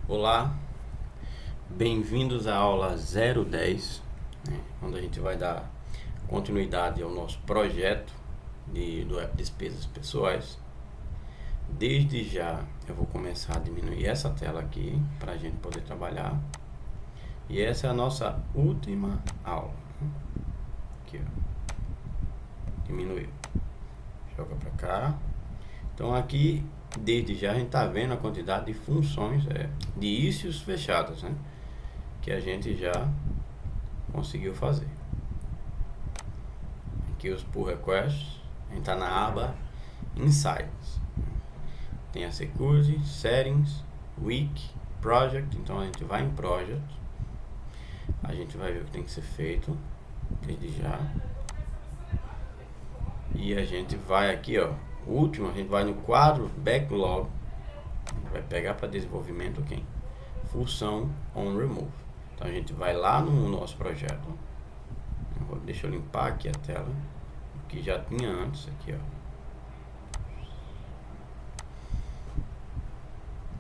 Olá, bem-vindos à aula 010, onde a gente vai dar continuidade ao nosso projeto do app Despesas Pessoais. Desde já eu vou começar a diminuir essa tela aqui para a gente poder trabalhar. E essa é a nossa última aula. Aqui, ó. Diminuiu. Joga para cá. Então aqui, desde já a gente está vendo a quantidade de funções, de issues fechadas, né? Que a gente já conseguiu fazer. Aqui os pull requests, a gente está na aba Insights. Tem a Security, Settings, Week, Project. Então a gente vai em Project, a gente vai ver o que tem que ser feito desde já. E a gente vai aqui, ó, o último, a gente vai no quadro Backlog, a gente vai pegar para desenvolvimento quem? Função onRemove. Então a gente vai lá no nosso projeto. Deixa eu limpar aqui a tela que já tinha antes aqui, ó.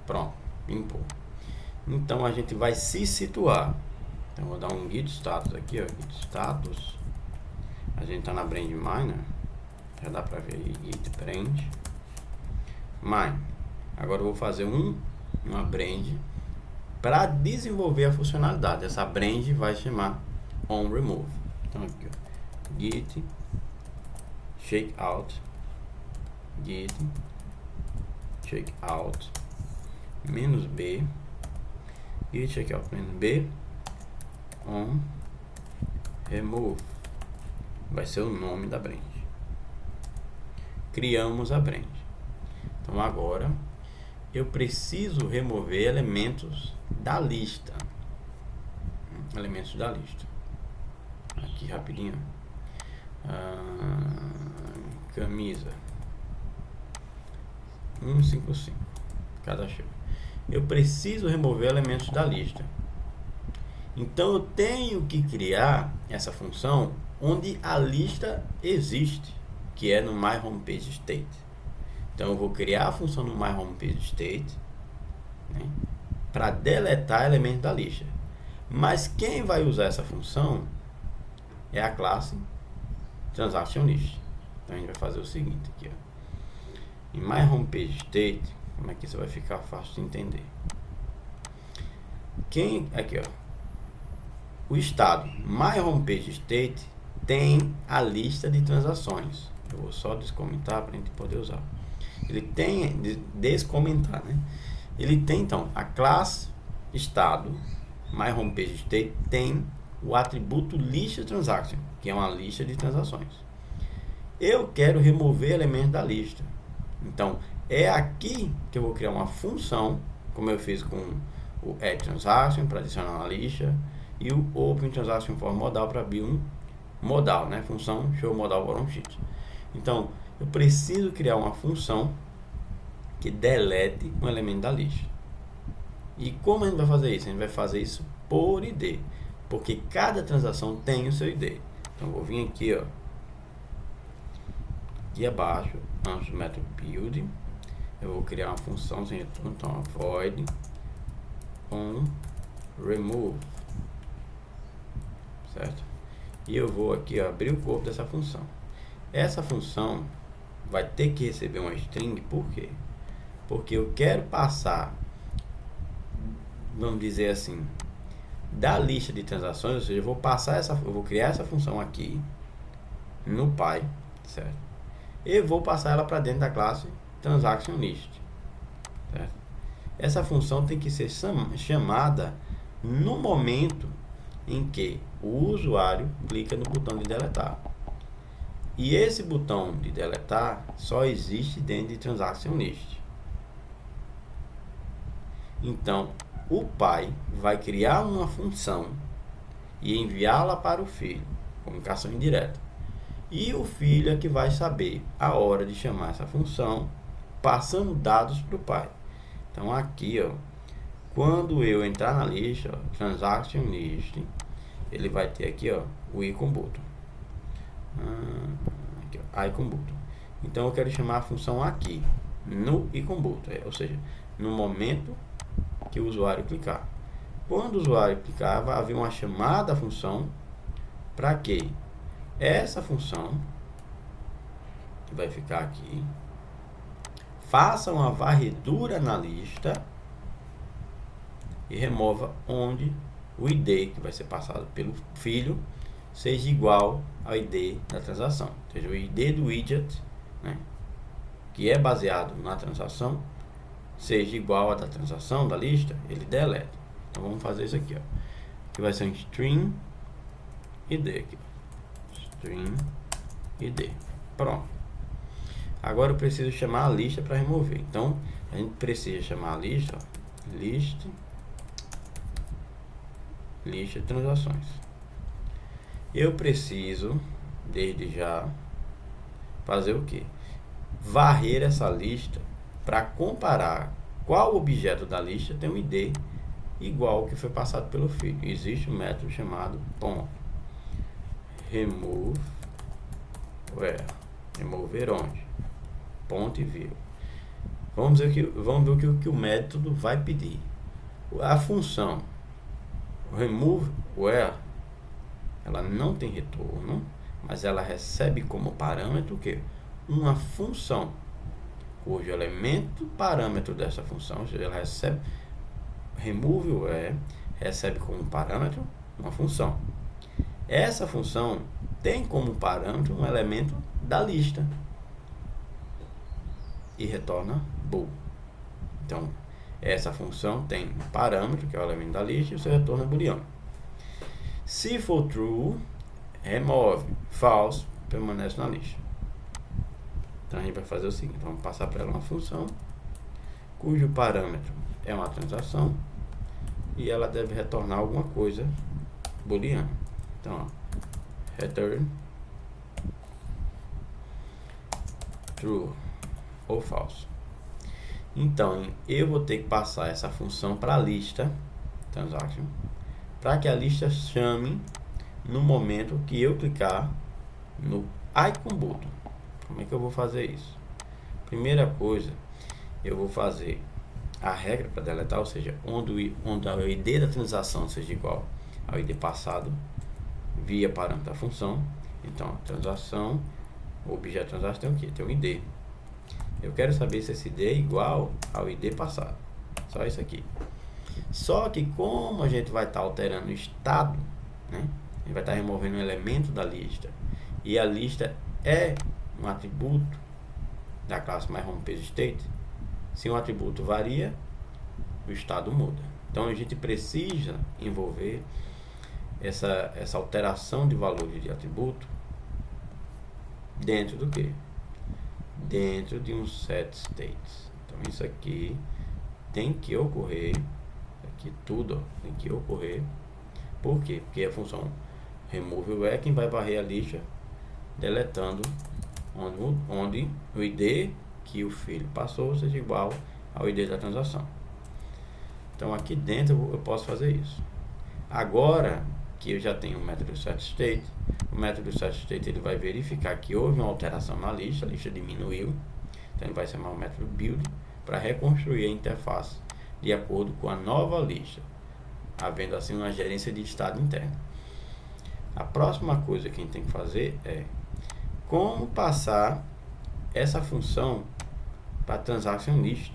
Pronto, limpou. Então a gente vai se situar. Então vou dar um git status aqui, ó, git status. A gente tá na Brand Miner, já dá pra ver aí, git brand mine. Agora eu vou fazer uma brand para desenvolver a funcionalidade. Essa brand vai chamar onRemove. Então aqui, ó, git checkout, git checkout -b, git checkout -b onRemove. Vai ser o nome da brand. Criamos a brand. Então agora eu preciso remover elementos da lista. Elementos da lista. Aqui rapidinho. Camisa 155. Cadastro. Eu preciso remover elementos da lista. Então eu tenho que criar essa função onde a lista existe, que é no myHomePageState. Então eu vou criar a função no myHomePageState, né, para deletar elementos da lista. Mas quem vai usar essa função é a classe TransactionList. Então a gente vai fazer o seguinte aqui, ó. Em myHomePageState, como é que isso vai ficar fácil de entender? Aqui, ó, o estado myHomePageState tem a lista de transações. Eu vou só descomentar para a gente poder usar. Ele tem descomentar, né? Ele tem então a classe estado myHomePageState tem o atributo lista transaction, que é uma lista de transações. Eu quero remover elementos da lista. Então é aqui que eu vou criar uma função, como eu fiz com o add transaction para adicionar uma lista e o open transaction for modal para abrir um modal, né? Função show modal bottom sheet. Então eu preciso criar uma função que delete um elemento da lista. E como a gente vai fazer isso? A gente vai fazer isso por ID, porque cada transação tem o seu ID. Então eu vou vir aqui, ó, aqui abaixo, antes do método build, eu vou criar uma função sem retorno, então void onRemove, certo? E eu vou aqui, ó, abrir o corpo dessa função. Essa função vai ter que receber uma string, por quê? Porque eu quero passar, vamos dizer assim, da lista de transações, ou seja, eu vou criar essa função aqui no Py, certo? E vou passar ela para dentro da classe TransactionList, certo? Essa função tem que ser chamada no momento em que o usuário clica no botão de deletar. E esse botão de deletar só existe dentro de TransactionList. Então, o pai vai criar uma função e enviá-la para o filho, comunicação indireta. E o filho é que vai saber a hora de chamar essa função, passando dados para o pai. Então aqui, ó, quando eu entrar na lista, ó, TransactionList, ele vai ter aqui, ó, o icon button. Aqui, ó, icon button. Então eu quero chamar a função aqui no icon button, ou seja, no momento que o usuário clicar. Quando o usuário clicar, vai haver uma chamada à função para que essa função, que vai ficar aqui, faça uma varredura na lista e remova onde o ID que vai ser passado pelo filho seja igual ao ID da transação. Ou seja, o ID do widget, né, que é baseado na transação, seja igual a da transação da lista, ele deleta. Então vamos fazer isso aqui, ó. Que vai ser um string ID aqui. String ID. Pronto. Agora eu preciso chamar a lista para remover. Então a gente precisa chamar a lista, ó, lista de transações. Eu preciso desde já fazer o que? Varrer essa lista para comparar qual objeto da lista tem um ID igual ao que foi passado pelo filho. Existe um método chamado remove where, remover onde, ponto e vírgula. Vamos ver o que o método vai pedir. A função remove where, ela não tem retorno, mas ela recebe como parâmetro o que? Uma função cujo elemento parâmetro dessa função, ou seja, ela recebe remove where, recebe como parâmetro uma função. Essa função tem como parâmetro um elemento da lista e retorna bool. Então, essa função tem um parâmetro, que é o elemento da lista, e o seu retorno é booleano. Se for true, remove. False, permanece na lista. Então, a gente vai fazer o seguinte: vamos passar para ela uma função cujo parâmetro é uma transação e ela deve retornar alguma coisa booleana. Então, ó, return true ou false. Então, eu vou ter que passar essa função para a lista transaction, para que a lista chame no momento que eu clicar no icon button. Como é que eu vou fazer isso? Primeira coisa, eu vou fazer a regra para deletar, ou seja, onde o ID da transação seja igual ao ID passado via parâmetro da função. Então, a transação, o objeto transação tem o que? Tem um ID. Eu quero saber se esse ID é igual ao ID passado. Só isso aqui. Só que como a gente vai estar alterando o estado, né? A gente vai estar removendo um elemento da lista. E a lista é um atributo da classe myHomePageState. Se um atributo varia, o estado muda. Então a gente precisa envolver essa alteração de valores de atributo dentro do que? Dentro de um setStates. Então isso aqui tem que ocorrer, aqui tudo ó, tem que ocorrer. Por quê? Porque a função remove é quem vai varrer a lista, deletando onde o ID que o filho passou seja igual ao ID da transação. Então aqui dentro eu posso fazer isso. Agora que eu já tenho o método setState, o método setState ele vai verificar que houve uma alteração na lista, a lista diminuiu. Então ele vai chamar o método build para reconstruir a interface de acordo com a nova lista, havendo assim uma gerência de estado interno. A próxima coisa que a gente tem que fazer é como passar essa função para transaction list.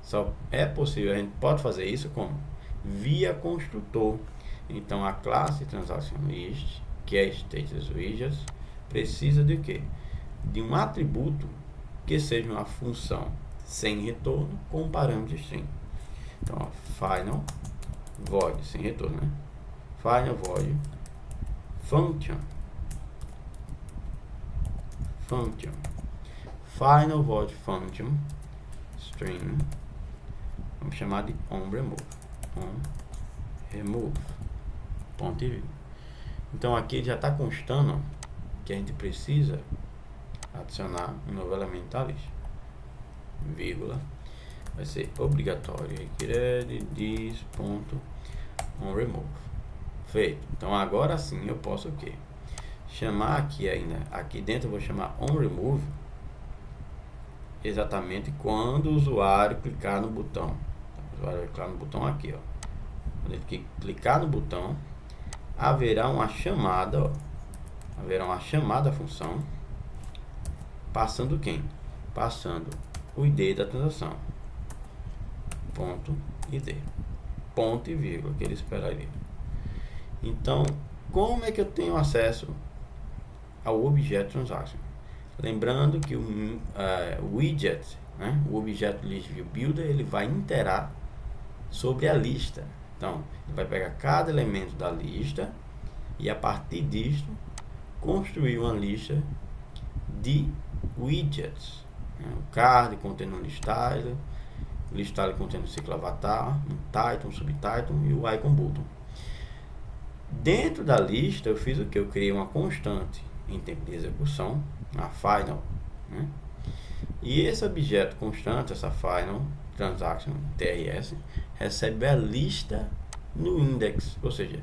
Só é possível, a gente pode fazer isso como? Via construtor. Então a classe transaction list, que é status widgets, precisa de quê? De um atributo que seja uma função sem retorno com um parâmetro string. Então, ó, final void, sem retorno, né? Final void function final void function string, vamos chamar de onRemove, ponto e vírgula. Então aqui já está constando ó, que a gente precisa adicionar um novo elemento da lista, vírgula, vai ser obrigatório required this.onRemove. Feito. Então agora sim eu posso o quê? Chamar aqui ainda, aqui dentro eu vou chamar onRemove exatamente quando o usuário clicar no botão. O usuário vai clicar no botão aqui, ó. Quando ele clicar no botão, haverá uma chamada, ó. Haverá uma chamada à função, passando quem? Passando o ID da transação. Ponto ID. Ponto e vírgula, que ele esperaria. Então, como é que eu tenho acesso ao objeto transaction? Lembrando que o widget, né, o objeto list view builder, ele vai interar sobre a lista. Então, ele vai pegar cada elemento da lista e a partir disso construir uma lista de widgets, né? O card contendo um listyle, o listyle contendo um ciclo avatar, um title, um subtitle e o icon button. Dentro da lista eu fiz o que? Eu criei uma constante em tempo de execução, a final, né? E esse objeto constante, essa final transaction TRS, recebe a lista no index, ou seja,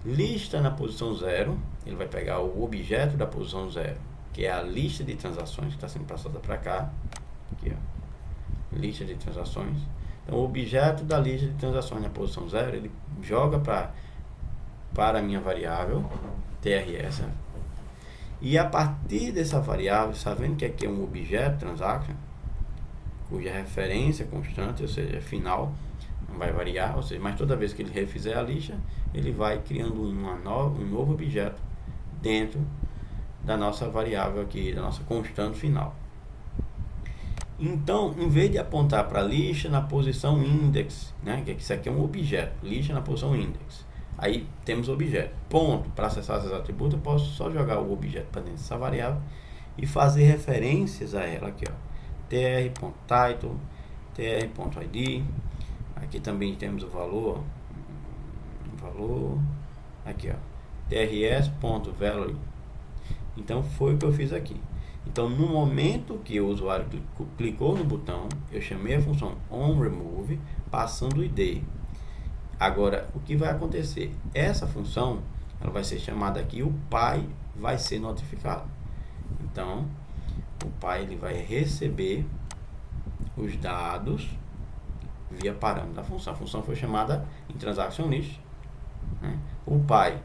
lista na posição 0, ele vai pegar o objeto da posição 0, que é a lista de transações que está sendo passada para cá, aqui, ó, lista de transações. Então o objeto da lista de transações na posição 0, ele joga para a minha variável TRS, e a partir dessa variável, sabendo que aqui é um objeto transaction, cuja referência é constante, ou seja, final, não vai variar, ou seja, mas toda vez que ele refizer a lista, ele vai criando um novo objeto dentro da nossa variável aqui, da nossa constante final. Então, em vez de apontar para a lista na posição index, né, que isso aqui é um objeto, lista na posição index, aí temos o objeto, ponto, para acessar esses atributos, eu posso só jogar o objeto para dentro dessa variável e fazer referências a ela aqui, ó, tr.title, tr.id, aqui também temos o valor, aqui, ó, trs.value. Então foi o que eu fiz aqui. Então no momento que o usuário clicou no botão, eu chamei a função onRemove passando o ID. Agora o que vai acontecer? Essa função ela vai ser chamada aqui, o pai vai ser notificado. Então o pai ele vai receber os dados via parâmetro da função. A função foi chamada em transaction list, né? O pai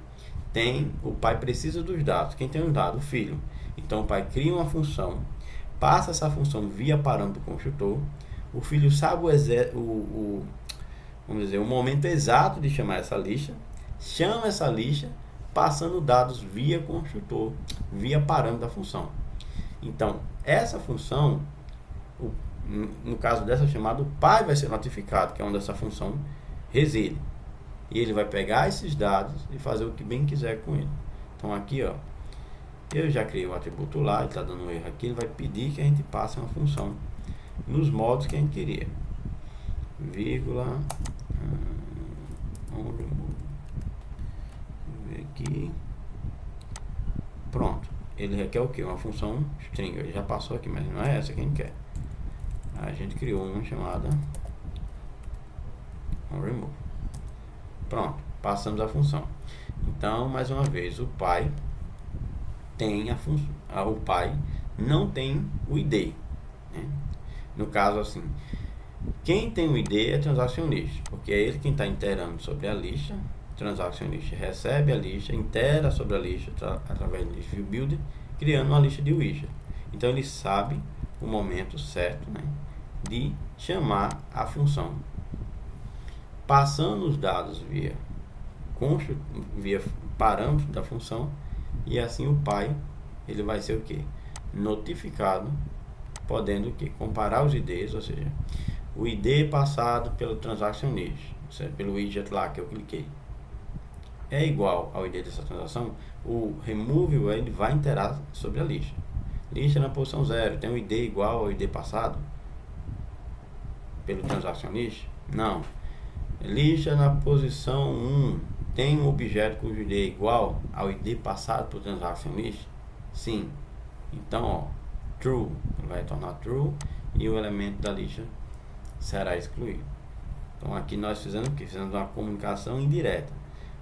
precisa dos dados. Quem tem os dados? O filho. Então o pai cria uma função, passa essa função via parâmetro do construtor. O filho sabe vamos dizer, o momento exato de chamar essa lista, chama essa lista, passando dados via construtor, via parâmetro da função. Então essa função, no caso dessa chamada, o pai vai ser notificado, que é onde essa função reside. E ele vai pegar esses dados e fazer o que bem quiser com ele. Então aqui, ó, eu já criei o atributo lá, ele está dando um erro aqui, ele vai pedir que a gente passe uma função nos modos que a gente queria. Vírgula, vamos ver aqui. Pronto. Ele requer o que? Uma função string. Ele já passou aqui, mas não é essa que a gente quer. A gente criou uma chamada onRemove. Pronto, passamos a função. Então, mais uma vez, o pai tem a função. O pai não tem o ID, né? No caso assim, quem tem o ID é transaction list, porque é ele quem está interando sobre a lista. Transaction list recebe a lista, intera sobre a lista através do list view builder, criando uma lista de widget. Então ele sabe o momento certo, né, de chamar a função, passando os dados via parâmetro da função, e assim o pai ele vai ser o que? Notificado, podendo o que? Comparar os IDs, ou seja, o ID passado pelo transaction list, pelo widget lá que eu cliquei, é igual ao ID dessa transação, o remove ele vai interar sobre a lista. Lista na posição 0, tem um ID igual ao ID passado pelo transaction list? Não. Lista na posição 1, tem um objeto cujo ID é igual ao ID passado pelo transaction list? Sim. Então, ó, true, vai retornar true e o elemento da lista será excluído. Então aqui nós fizemos o que? Fizemos uma comunicação indireta.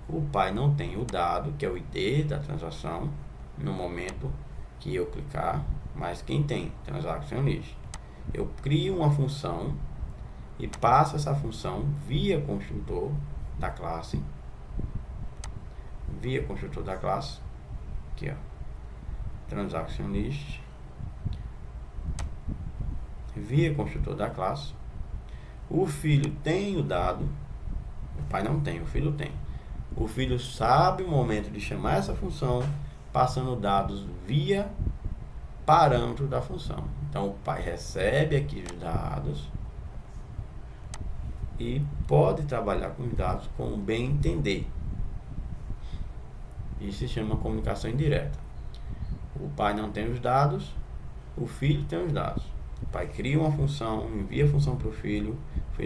O pai não tem o dado, que é o ID da transação, no momento que eu clicar, mas quem tem? Transaction list. Eu crio uma função e passo essa função via construtor da classe. Aqui, ó, transaction list, via construtor da classe. O filho tem o dado, o pai não tem, o filho tem. O filho sabe o momento de chamar essa função, passando dados via parâmetro da função. Então o pai recebe aqui os dados e pode trabalhar com os dados como bem entender. Isso se chama comunicação indireta. O pai não tem os dados, o filho tem os dados. O pai cria uma função, envia a função para o filho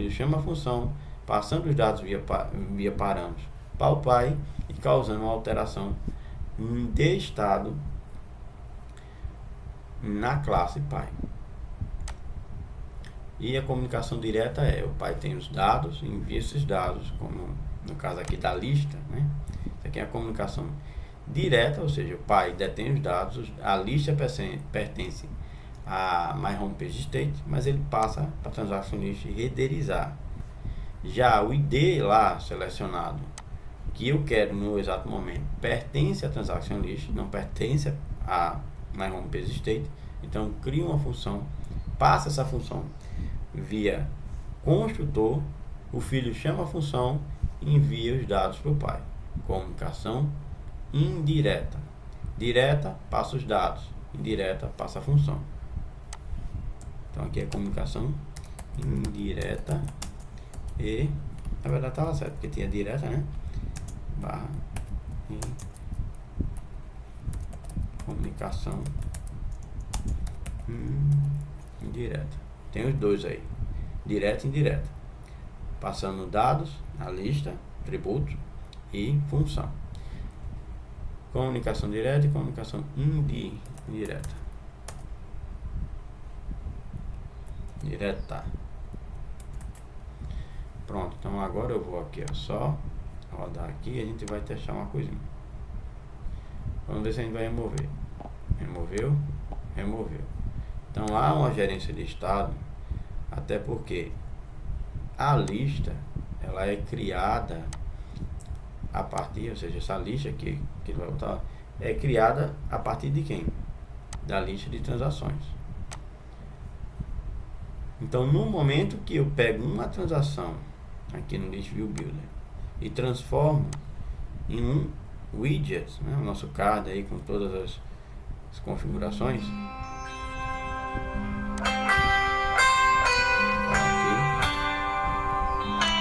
chama a função, passando os dados via parâmetros para o pai e causando uma alteração de estado na classe pai. E a comunicação direta é: o pai tem os dados, envia esses dados, como no caso aqui da lista, né? Isso aqui é a comunicação direta, ou seja, o pai detém os dados, a lista pertence a MyHomePageState, mas ele passa para a Transaction List renderizar. Já o ID lá selecionado, que eu quero no exato momento, pertence à Transaction List, não pertence a MyHomePageState. Então eu crio uma função, passa essa função via construtor, o filho chama a função e envia os dados para o pai. Comunicação indireta. Direta, passa os dados. Indireta, passa a função. Então aqui é comunicação indireta e, na verdade estava certo, porque tinha direta, né? Barra e comunicação indireta. Tem os dois aí, direta e indireta, passando dados na lista, tributos e função. Comunicação direta e comunicação indireta. Direta. Pronto, então agora eu vou aqui, ó, só rodar aqui e a gente vai testar uma coisinha. Vamos ver se a gente vai remover. Removeu. Então há uma gerência de estado, até porque a lista ela é criada a partir, ou seja, essa lista que ele vai botar é criada a partir de quem? Da lista de transações. Então no momento que eu pego uma transação aqui no List View Builder e transformo em um widget, né, o nosso card aí com todas as configurações,